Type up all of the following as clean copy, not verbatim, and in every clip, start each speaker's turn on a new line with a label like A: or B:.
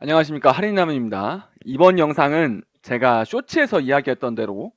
A: 안녕하십니까, 할인남입니다. 이번 영상은 제가 쇼츠에서 이야기했던 대로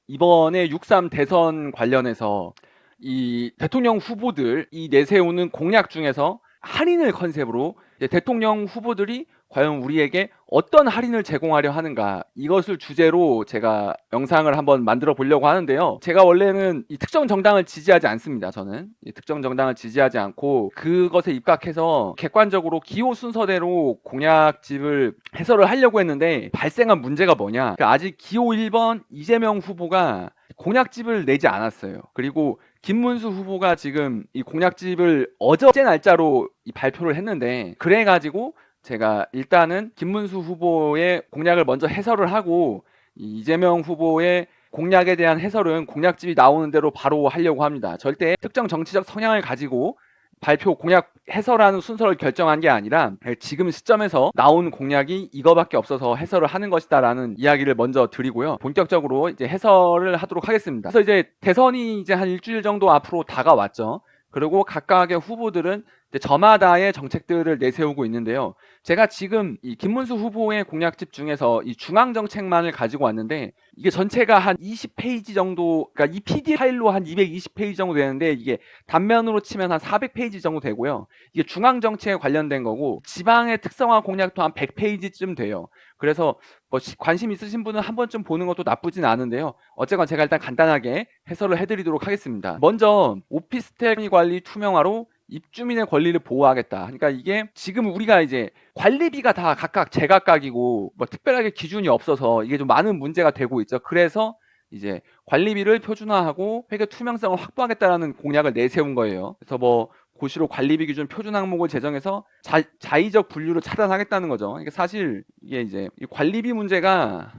A: 이번에 6.3 대선 관련해서 이 대통령 후보들이 내세우는 공약 중에서 할인을 컨셉으로 이제 대통령 후보들이 과연 우리에게 어떤 할인을 제공하려 하는가, 이것을 주제로 제가 영상을 한번 만들어 보려고 하는데요. 제가 원래는 이 특정 정당을 지지하지 않습니다. 저는 이 특정 정당을 지지하지 않고 그것에 입각해서 객관적으로 기호 순서대로 공약집을 해설을 하려고 했는데, 발생한 문제가 뭐냐, 아직 기호 1번 이재명 후보가 공약집을 내지 않았어요. 그리고 김문수 후보가 지금 이 공약집을 어제 날짜로 발표를 했는데, 그래가지고 제가 일단은 김문수 후보의 공약을 먼저 해설을 하고 이재명 후보의 공약에 대한 해설은 공약집이 나오는 대로 바로 하려고 합니다. 절대 특정 정치적 성향을 가지고 발표 공약 해설하는 순서를 결정한 게 아니라 지금 시점에서 나온 공약이 이거밖에 없어서 해설을 하는 것이다라는 이야기를 먼저 드리고요. 본격적으로 이제 해설을 하도록 하겠습니다. 그래서 이제 대선이 이제 한 일주일 정도 앞으로 다가왔죠. 그리고 각각의 후보들은 이제 저마다의 정책들을 내세우고 있는데요. 제가 지금 이 김문수 후보의 공약집 중에서 이 중앙 정책만을 가지고 왔는데, 이게 전체가 한 20페이지 정도, 그러니까 이 PDF 파일로 한 220페이지 정도 되는데, 이게 단면으로 치면 한 400페이지 정도 되고요. 이게 중앙 정치에 관련된 거고, 지방의 특성화 공약도 한 100페이지쯤 돼요. 그래서 뭐 관심 있으신 분은 한 번쯤 보는 것도 나쁘진 않은데요. 어쨌건 제가 일단 간단하게 해설을 해드리도록 하겠습니다. 먼저 오피스텔 관리 투명화로 입주민의 권리를 보호하겠다. 그러니까 이게 지금 우리가 이제 관리비가 다 각각 제각각이고 뭐 특별하게 기준이 없어서 이게 좀 많은 문제가 되고 있죠. 그래서 이제 관리비를 표준화하고 회계 투명성을 확보하겠다라는 공약을 내세운 거예요. 그래서 뭐 고시로 관리비 기준 표준 항목을 제정해서 자의적 분류를 차단하겠다는 거죠. 이게 사실 이게 이제 이 관리비 문제가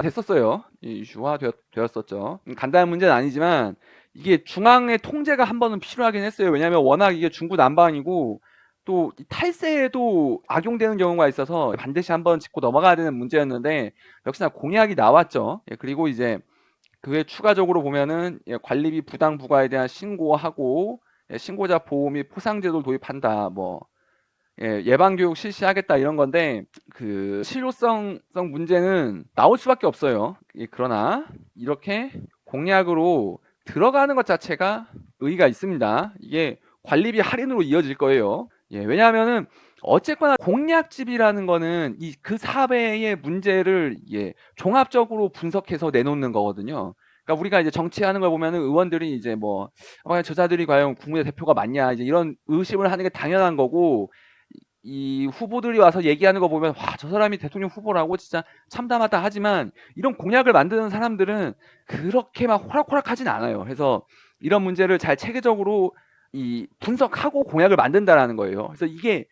A: 됐었어요. 이슈화 되었었죠. 간단한 문제는 아니지만 이게 중앙의 통제가 한 번은 필요하긴 했어요. 왜냐하면 워낙 이게 중구난방이고 또 탈세에도 악용되는 경우가 있어서 반드시 한번 짚고 넘어가야 되는 문제였는데, 역시나 공약이 나왔죠. 그리고 이제 그 외 추가적으로 보면은 관리비 부당 부과에 대한 신고하고 신고자 보호 및 포상제도를 도입한다. 뭐 예방 교육 실시하겠다 이런 건데, 그 실효성 문제는 나올 수밖에 없어요. 그러나 이렇게 공약으로 들어가는 것 자체가 의의가 있습니다. 이게 관리비 할인으로 이어질 거예요. 왜냐하면은 어쨌거나 공약집이라는 거는 그 사회의 문제를 종합적으로 분석해서 내놓는 거거든요. 그러니까 우리가 이제 정치하는 걸 보면은 의원들이 이제 뭐 저자들이 과연 국민의 대표가 맞냐, 이제 이런 의심을 하는 게 당연한 거고, 이 후보들이 와서 얘기하는 거 보면 와, 저 사람이 대통령 후보라고 진짜 참담하다 하지만, 이런 공약을 만드는 사람들은 그렇게 막 호락호락하진 않아요. 그래서 이런 문제를 잘 체계적으로 분석하고 공약을 만든다라는 거예요. 그래서 이게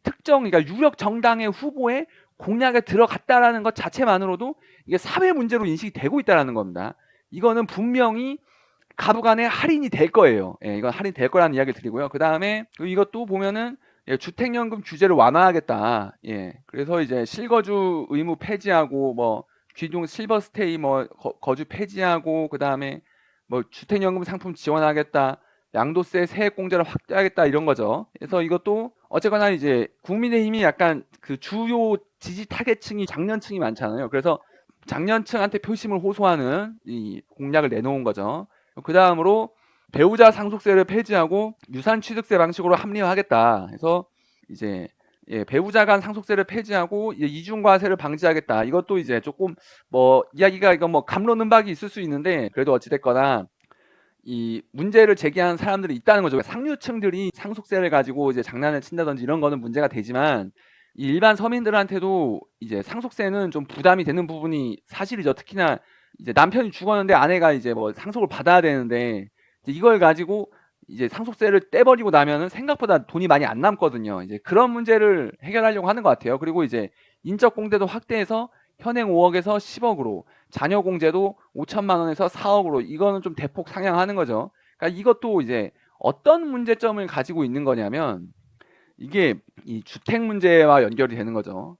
A: 특정, 그러니까 유력 정당의 후보의 공약에 들어갔다라는 것 자체만으로도 이게 사회 문제로 인식이 되고 있다라는 겁니다. 이거는 분명히 가부간에 할인이 될 거예요. 이건 할인 될 거라는 이야기를 드리고요. 그 다음에 이것도 보면은 주택연금 규제를 완화하겠다. 그래서 이제 실거주 의무 폐지하고 뭐 귀중 실버스테이 뭐 거주 폐지하고, 그 다음에 뭐 주택연금 상품 지원하겠다. 양도세 세액 공제를 확대하겠다 이런 거죠. 그래서 이것도 어쨌거나 이제 국민의힘이 약간 그 주요 지지 타겟층이 장년층이 많잖아요. 그래서 장년층한테 표심을 호소하는 이 공약을 내놓은 거죠. 그 다음으로 배우자 상속세를 폐지하고 유산 취득세 방식으로 합리화하겠다 해서 이제 배우자 간 상속세를 폐지하고 이중과세를 방지하겠다. 이것도 이제 조금 뭐 이야기가 이거 뭐 갑론음박이 있을 수 있는데, 그래도 어찌됐거나 이 문제를 제기하는 사람들이 있다는 거죠. 상류층들이 상속세를 가지고 이제 장난을 친다든지 이런 거는 문제가 되지만, 일반 서민들한테도 이제 상속세는 좀 부담이 되는 부분이 사실이죠. 특히나 이제 남편이 죽었는데 아내가 이제 뭐 상속을 받아야 되는데, 이제 이걸 가지고 이제 상속세를 떼버리고 나면은 생각보다 돈이 많이 안 남거든요. 이제 그런 문제를 해결하려고 하는 것 같아요. 그리고 이제 인적 공제도 확대해서 현행 5억에서 10억으로, 자녀 공제도 5천만 원에서 4억으로, 이거는 좀 대폭 상향하는 거죠. 그러니까 이것도 이제 어떤 문제점을 가지고 있는 거냐면, 이게 이 주택 문제와 연결이 되는 거죠.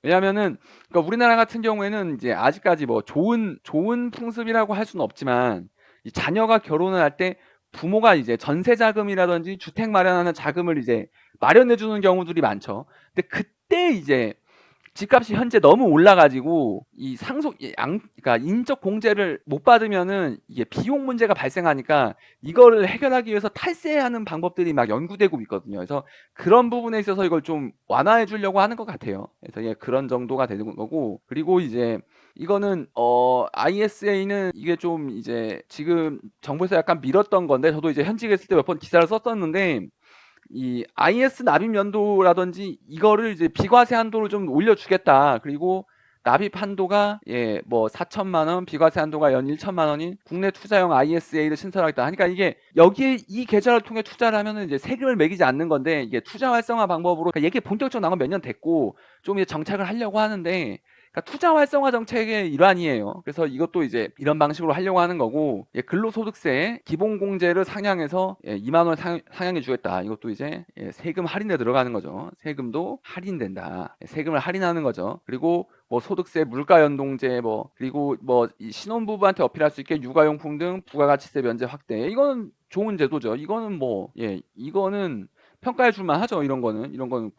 A: 왜냐하면은 그러니까 우리나라 같은 경우에는 이제 아직까지 뭐 좋은 풍습이라고 할 수는 없지만, 이 자녀가 결혼을 할 때 부모가 이제 전세 자금이라든지 주택 마련하는 자금을 이제 마련해 주는 경우들이 많죠. 근데 그때 이제 집값이 현재 너무 올라가지고 이 상속 그러니까 인적 공제를 못 받으면은 이게 비용 문제가 발생하니까 이거를 해결하기 위해서 탈세하는 방법들이 막 연구되고 있거든요. 그래서 그런 부분에 있어서 이걸 좀 완화해 주려고 하는 것 같아요. 그래서 예, 그런 정도가 되는 거고, 그리고 이제 이거는 ISA는 이게 좀 이제 지금 정부에서 약간 밀었던 건데, 저도 이제 현직에 있을 때 몇 번 기사를 썼었는데, 이 IS 납입 연도라든지 이거를 이제 비과세 한도를 좀 올려주겠다. 그리고 납입 한도가 뭐 4천만 원, 비과세 한도가 연 1천만 원인 국내 투자형 ISA를 신설하겠다. 그러니까 이게 여기에 이 계좌를 통해 투자를 하면은 이제 세금을 매기지 않는 건데, 이게 투자 활성화 방법으로 그러니까 이게 본격적으로 나온 건 몇 년 됐고 좀 이제 정착을 하려고 하는데, 그러니까 투자 활성화 정책의 일환이에요. 그래서 이것도 이제 이런 방식으로 하려고 하는 거고, 근로소득세 기본공제를 상향해서 2만 원 상향해 주겠다. 이것도 이제 세금 할인에 들어가는 거죠. 세금도 할인된다. 세금을 할인하는 거죠. 그리고 뭐 소득세, 물가연동제, 뭐 그리고 뭐 이 신혼부부한테 어필할 수 있게 육아용품 등 부가가치세 면제 확대. 이거는 좋은 제도죠. 이거는 뭐 이거는 평가해 줄만 하죠. 이런 거는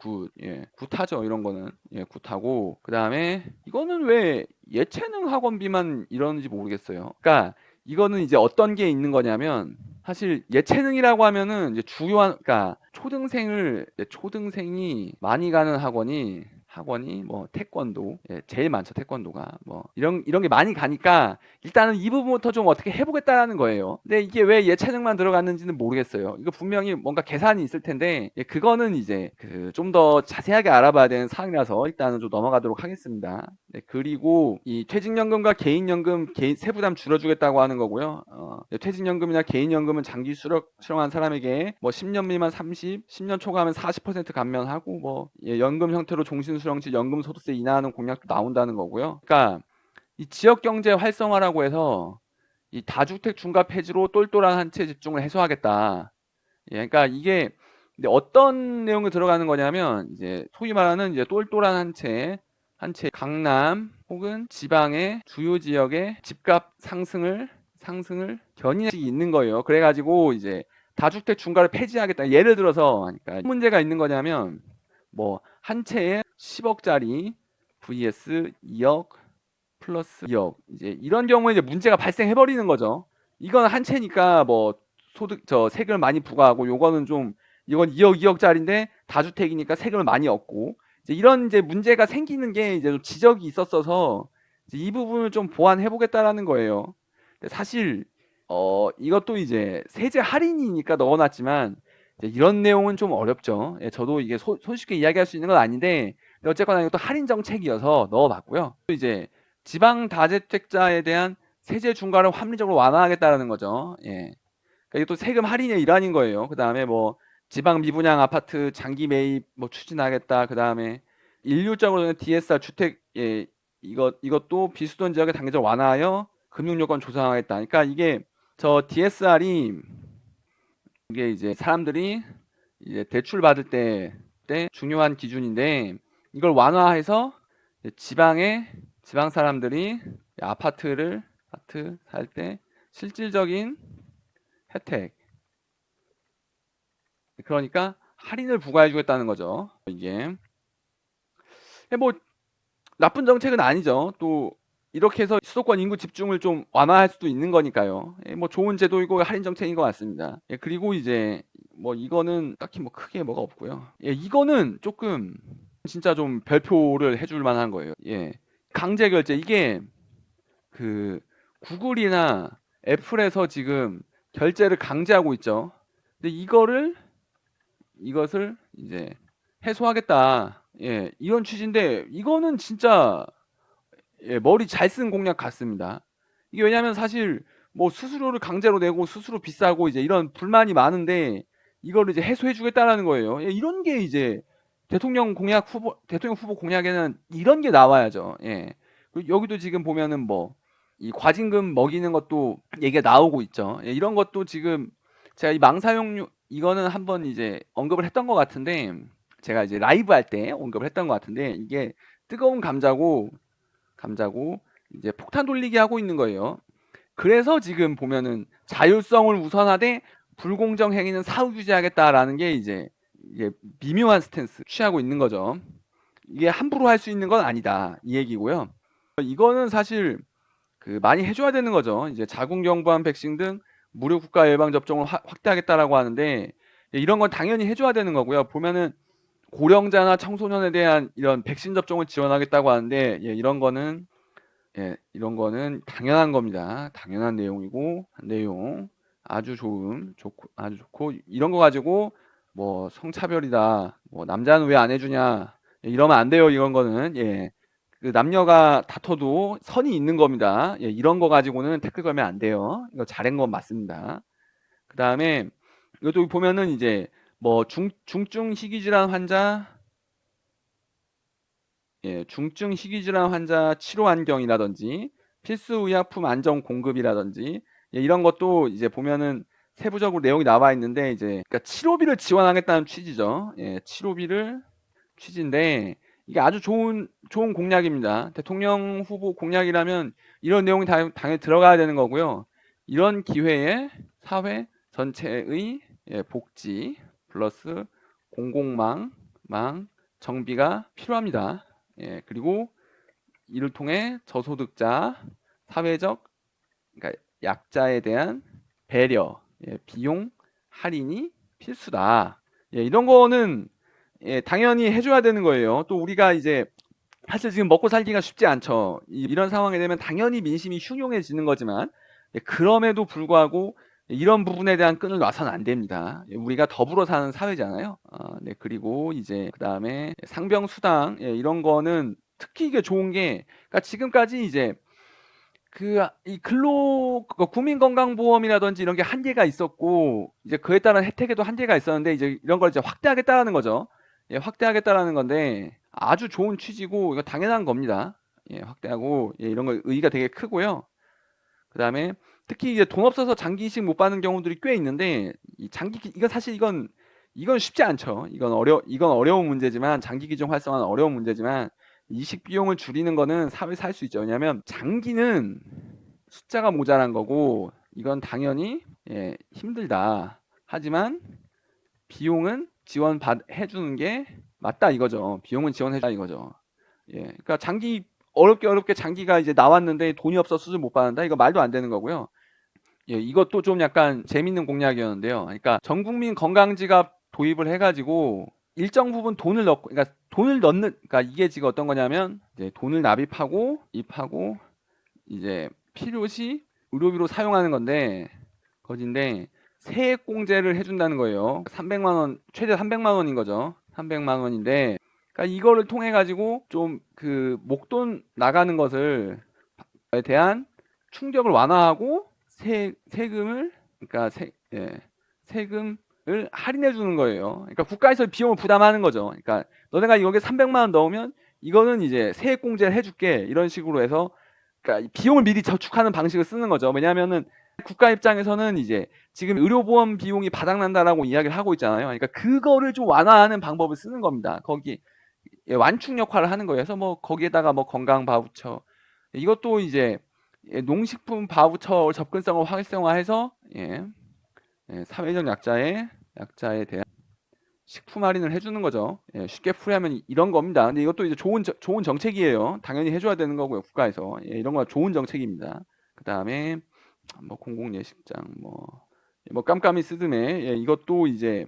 A: 굿하죠. 이런 거는 굿하고, 그다음에 이거는 왜 예체능 학원비만 이러는지 모르겠어요. 그러니까 이거는 이제 어떤 게 있는 거냐면, 사실 예체능이라고 하면은 이제 주요한, 그러니까 초등생이 많이 가는 학원이 뭐 태권도, 제일 많죠. 태권도가 뭐 이런 게 많이 가니까 일단은 이 부분부터 좀 어떻게 해보겠다라는 거예요. 근데 이게 왜 예체능만 들어갔는지는 모르겠어요. 이거 분명히 뭔가 계산이 있을 텐데, 그거는 이제 좀 더 자세하게 알아봐야 되는 사항이라서 일단은 좀 넘어가도록 하겠습니다. 그리고 이 퇴직연금과 개인연금 세부담 줄여주겠다고 하는 거고요. 퇴직연금이나 개인연금은 장기 수령한 사람에게 뭐 10년 미만 10년 초과하면 40% 감면하고, 뭐 연금 형태로 종신수령시 연금 소득세 인하하는 공약도 나온다는 거고요. 그러니까 이 지역경제 활성화라고 해서 이 다주택 중과 폐지로 똘똘한 한 채 집중을 해소하겠다. 그러니까 이게 근데 어떤 내용이 들어가는 거냐면, 이제 소위 말하는 이제 똘똘한 한 채 강남 혹은 지방의 주요 지역의 집값 상승을 견인할 수 있는 거예요. 그래가지고 이제 다주택 중과를 폐지하겠다. 예를 들어서, 그러니까 문제가 있는 거냐면, 뭐 한 채에 10억짜리 vs 2억 플러스 2억, 이제 이런 경우에 이제 문제가 발생해 버리는 거죠. 이건 한 채니까 뭐 세금을 많이 부과하고, 이건 2억짜리인데 다주택이니까 세금을 많이 얻고, 이제 이런 이제 문제가 생기는 게 이제 좀 지적이 있었어서 이제 이 부분을 좀 보완해 보겠다라는 거예요. 근데 사실 이것도 이제 세제 할인이니까 넣어놨지만, 이제 이런 내용은 좀 어렵죠. 저도 이게 손쉽게 이야기할 수 있는 건 아닌데, 근데 어쨌거나 이것도 할인 정책이어서 넣어봤고요. 또 이제 지방 다주택자에 대한 세제 중과를 합리적으로 완화하겠다라는 거죠. 그러니까 이것도 세금 할인의 일환인 거예요. 그다음에 뭐 지방 미분양 아파트 장기 매입 뭐 추진하겠다. 그다음에 일률적으로는 DSR 주택, 이것도 비수도권 지역에 단계적 완화하여 금융 요건 조성하겠다. 그러니까 이게 저 DSR이 이게 이제 사람들이 이제 대출 받을 때 중요한 기준인데, 이걸 완화해서 지방 사람들이 아파트 살 때 실질적인 혜택, 그러니까 할인을 부과해 주겠다는 거죠. 이게 뭐 나쁜 정책은 아니죠. 또 이렇게 해서 수도권 인구 집중을 좀 완화할 수도 있는 거니까요. 뭐 좋은 제도이고 할인 정책인 것 같습니다. 그리고 이제 뭐 이거는 딱히 뭐 크게 뭐가 없고요. 이거는 조금 진짜 좀 별표를 해줄 만한 거예요. 강제 결제, 이게 구글이나 애플에서 지금 결제를 강제하고 있죠. 근데 이것을 이제 해소하겠다. 이런 취지인데, 이거는 진짜 머리 잘 쓴 공약 같습니다. 이게 왜냐하면 사실 뭐 수수료를 강제로 내고 수수료 비싸고 이제 이런 불만이 많은데, 이거를 이제 해소해 주겠다라는 거예요. 이런 게 이제 대통령 후보 공약에는 이런 게 나와야죠. 그리고 여기도 지금 보면은 뭐 이 과징금 먹이는 것도 얘기가 나오고 있죠. 이런 것도 지금 제가 이 망사용료 이거는 한번 이제 언급을 했던 것 같은데, 제가 이제 라이브 할 때 언급을 했던 것 같은데, 이게 뜨거운 감자고 이제 폭탄 돌리기 하고 있는 거예요. 그래서 지금 보면은 자율성을 우선하되 불공정 행위는 사후 규제하겠다라는 게 이제 이게 미묘한 스탠스 취하고 있는 거죠. 이게 함부로 할 수 있는 건 아니다 이 얘기고요. 이거는 사실 그 많이 해줘야 되는 거죠. 이제 자궁경부암 백신 등 무료 국가 예방 접종을 확대하겠다라고 하는데 이런 건 당연히 해줘야 되는 거고요. 보면은 고령자나 청소년에 대한 이런 백신 접종을 지원하겠다고 하는데 이런 거는 당연한 겁니다. 당연한 내용이고 내용 아주 좋고 이런 거 가지고 뭐 성차별이다, 뭐 남자는 왜 안 해주냐 이러면 안 돼요. 이런 거는 그 남녀가 다퉈도 선이 있는 겁니다. 이런 거 가지고는 태클 걸면 안 돼요. 이거 잘한 건 맞습니다. 그 다음에 이것도 보면은 이제 뭐 중증 희귀질환 환자 중증 희귀질환 환자 치료 환경이라든지 필수 의약품 안정 공급이라든지 이런 것도 이제 보면은 세부적으로 내용이 나와 있는데 이제 그러니까 치료비를 지원하겠다는 취지죠. 치료비를 취지인데 이게 아주 좋은 공약입니다. 대통령 후보 공약이라면 이런 내용이 당연히 들어가야 되는 거고요. 이런 기회에 사회 전체의 복지 플러스 공공망 정비가 필요합니다. 그리고 이를 통해 저소득자, 사회적 그러니까 약자에 대한 배려, 비용 할인이 필수다. 이런 거는 당연히 해줘야 되는 거예요. 또 우리가 이제 사실 지금 먹고 살기가 쉽지 않죠. 이런 상황이 되면 당연히 민심이 흉흉해지는 거지만 그럼에도 불구하고 이런 부분에 대한 끈을 놔서는 안 됩니다. 우리가 더불어 사는 사회잖아요. 그리고 이제 그 다음에 상병수당 이런 거는 특히 이게 좋은 게 그러니까 지금까지 이제 이 국민건강보험이라든지 이런 게 한계가 있었고 이제 그에 따른 혜택에도 한계가 있었는데 이제 이런 걸 이제 확대하겠다라는 거죠. 확대하겠다라는 건데 아주 좋은 취지고 이거 당연한 겁니다. 확대하고 이런 거 의의가 되게 크고요. 그다음에 특히 이제 돈 없어서 장기 이식 못 받는 경우들이 꽤 있는데 이건 사실 이건 쉽지 않죠. 이건 어려운 문제지만 장기 기종 활성화는 어려운 문제지만 이식 비용을 줄이는 거는 사회에서 할 수 있죠. 왜냐하면 장기는 숫자가 모자란 거고 이건 당연히 힘들다. 하지만 비용은 해주는 게 맞다 이거죠. 비용은 지원해주다 이거죠. 그러니까 장기 어렵게 장기가 이제 나왔는데 돈이 없어 수술 못 받는다. 이거 말도 안 되는 거고요. 이것도 좀 약간 재밌는 공약이었는데요. 그러니까 전 국민 건강지갑 도입을 해가지고 일정 부분 돈을 넣고, 그러니까 이게 지금 어떤 거냐면 이제 돈을 납입하고 입하고 이제 필요시 의료비로 사용하는 건데 거진데 세액 공제를 해준다는 거예요. 300만 원 최대 300만 원인 거죠. 300만 원인데 그러니까 이거를 통해 가지고 좀 그 목돈 나가는 것을 에 대한 충격을 완화하고 세금을 그러니까 세금을 할인해 주는 거예요. 그러니까 국가에서 비용을 부담하는 거죠. 그러니까 너네가 여기에 300만 원 넣으면 이거는 이제 세액 공제를 해줄게 이런 식으로 해서 그러니까 비용을 미리 저축하는 방식을 쓰는 거죠. 왜냐하면은 국가 입장에서는 이제 지금 의료보험 비용이 바닥난다라고 이야기를 하고 있잖아요. 그러니까 그거를 좀 완화하는 방법을 쓰는 겁니다. 거기 완충 역할을 하는 거예요. 그래서 뭐 거기에다가 뭐 건강 바우처 이것도 이제 농식품 바우처 접근성을 활성화해서 사회적 약자에 대한 식품 할인을 해주는 거죠. 쉽게 풀이하면 이런 겁니다. 근데 이것도 이제 좋은 정책이에요. 당연히 해줘야 되는 거고요. 국가에서 이런 거 좋은 정책입니다. 그 다음에 뭐 공공 예식장 뭐 깜깜이 스드메 이것도 이제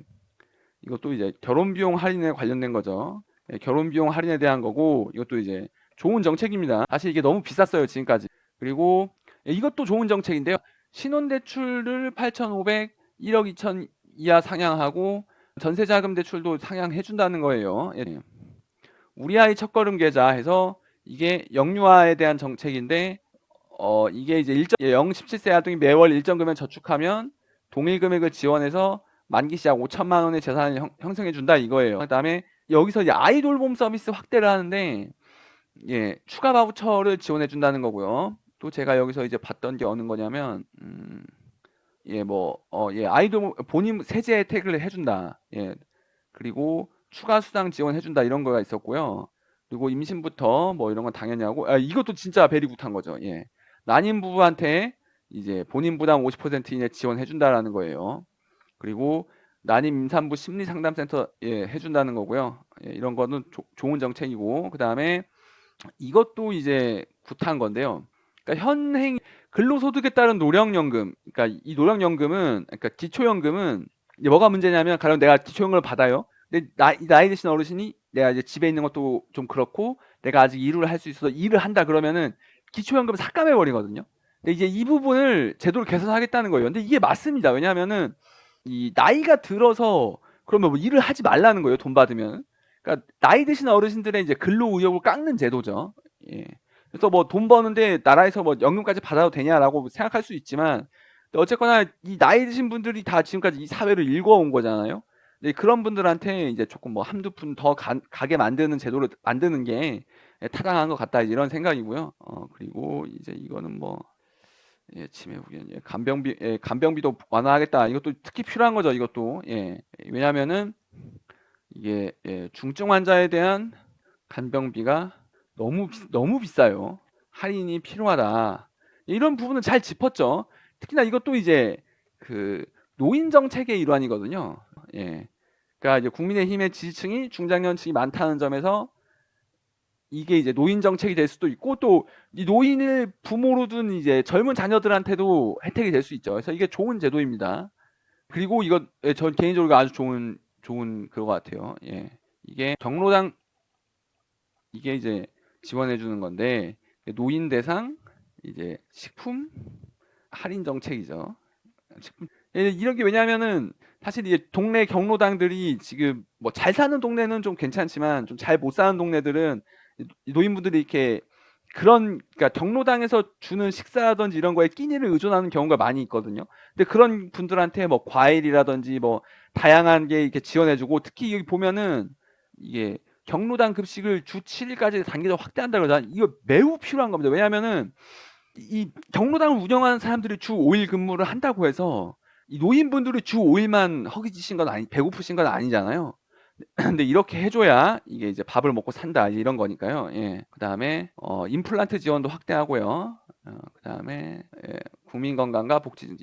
A: 결혼 비용 할인에 관련된 거죠. 결혼 비용 할인에 대한 거고 이것도 이제 좋은 정책입니다. 사실 이게 너무 비쌌어요 지금까지. 그리고 이것도 좋은 정책인데요. 신혼대출을 8,500, 1억 2천 이하 상향하고 전세자금 대출도 상향해 준다는 거예요. 우리 아이 첫걸음 계좌 해서 이게 영유아에 대한 정책인데 이게 이제 0, 17세 아동이 매월 일정 금액 저축하면 동일 금액을 지원해서 만기 시 약 5천만 원의 재산을 형성해 준다 이거예요. 그다음에 여기서 이제 아이 돌봄 서비스 확대를 하는데 추가 바우처를 지원해 준다는 거고요. 또 제가 여기서 이제 봤던 게 어느 거냐면 아이돌 본인 세제 혜택을 해준다. 그리고 추가 수당 지원해 준다 이런 거가 있었고요. 그리고 임신부터 뭐 이런 건 당연히 하고 이것도 진짜 베리굿한 거죠. 난임 부부한테 이제 본인 부담 50% 이내 지원해 준다라는 거예요. 그리고 난임 임산부 심리상담센터 해준다는 거고요. 이런 거는 좋은 정책이고, 그 다음에 이것도 이제 구타한 건데요. 그러니까 현행 근로소득에 따른 노령연금, 그러니까 이 노령연금은, 그러니까 기초연금은 이제 뭐가 문제냐면, 가령 내가 기초연금을 받아요. 근데 나이 드신 어르신이 내가 이제 집에 있는 것도 좀 그렇고, 내가 아직 일을 할 수 있어서 일을 한다 그러면은 기초연금 삭감해 버리거든요. 근데 이제 이 부분을 제도를 개선하겠다는 거예요. 근데 이게 맞습니다. 왜냐하면은 이 나이가 들어서 그러면 뭐 일을 하지 말라는 거예요. 돈 받으면. 그러니까 나이 드신 어르신들의 이제 근로 의욕을 깎는 제도죠. 예. 그래서 뭐 돈 버는데 나라에서 뭐 연금까지 받아도 되냐라고 생각할 수 있지만, 어쨌거나 이 나이 드신 분들이 다 지금까지 이 사회를 일궈온 거잖아요. 근데 그런 분들한테 이제 조금 뭐 한두 푼 더 가게 만드는 제도를 만드는 게 타당한 것 같다, 이런 생각이고요. 그리고 이제 이거는 뭐 치매 후견, 간병비도 완화하겠다. 이것도 특히 필요한 거죠. 이것도 왜냐하면은 이게 중증 환자에 대한 간병비가 너무 비싸요. 할인이 필요하다. 이런 부분은 잘 짚었죠. 특히나 이것도 이제 그 노인 정책의 일환이거든요. 그러니까 이제 국민의힘의 지지층이 중장년층이 많다는 점에서 이게 이제 노인 정책이 될 수도 있고, 또 이 노인을 부모로 둔 이제 젊은 자녀들한테도 혜택이 될 수 있죠. 그래서 이게 좋은 제도입니다. 그리고 이거 전 개인적으로 아주 좋은 그거 같아요. 이게 경로당, 이게 이제 지원해 주는 건데, 노인 대상 이제 식품 할인 정책이죠. 식품 이런 게, 왜냐하면은 사실 이제 동네 경로당들이 지금 뭐 잘 사는 동네는 좀 괜찮지만, 좀 잘 못 사는 동네들은 노인분들이 이렇게 그러니까 경로당에서 주는 식사라든지 이런 거에 끼니를 의존하는 경우가 많이 있거든요. 근데 그런 분들한테 뭐 과일이라든지 뭐 다양한 게 이렇게 지원해주고, 특히 여기 보면은 이게 경로당 급식을 주 7일까지 단계적으로 확대한다 그러잖아요. 이거 매우 필요한 겁니다. 왜냐하면은 이 경로당을 운영하는 사람들이 주 5일 근무를 한다고 해서 이 노인분들이 주 5일만 허기지신 건 배고프신 건 아니잖아요. 근데 이렇게 해줘야 이게 이제 밥을 먹고 산다, 이런 거니까요. 그 다음에 임플란트 지원도 확대하고요. 그 다음에 국민건강과 복지,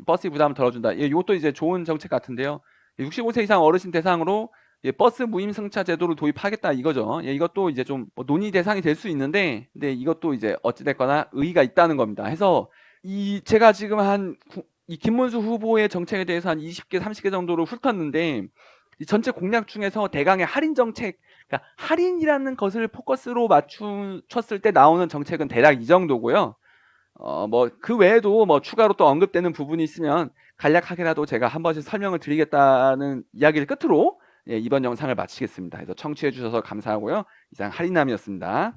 A: 버스 부담을 덜어준다. 이것도 이제 좋은 정책 같은데요. 65세 이상 어르신 대상으로 버스 무임 승차 제도를 도입하겠다, 이거죠. 이것도 이제 좀 논의 대상이 될 수 있는데, 근데 이것도 이제 어찌됐거나 의의가 있다는 겁니다. 해서 제가 지금 이 김문수 후보의 정책에 대해서 한 20개, 30개 정도로 훑었는데, 이 전체 공약 중에서 대강의 할인 정책, 그러니까 할인이라는 것을 포커스로 맞췄을 때 나오는 정책은 대략 이 정도고요. 뭐 그 외에도 뭐 추가로 또 언급되는 부분이 있으면 간략하게라도 제가 한 번씩 설명을 드리겠다는 이야기를 끝으로 이번 영상을 마치겠습니다. 그래서 청취해 주셔서 감사하고요. 이상 할인남이었습니다.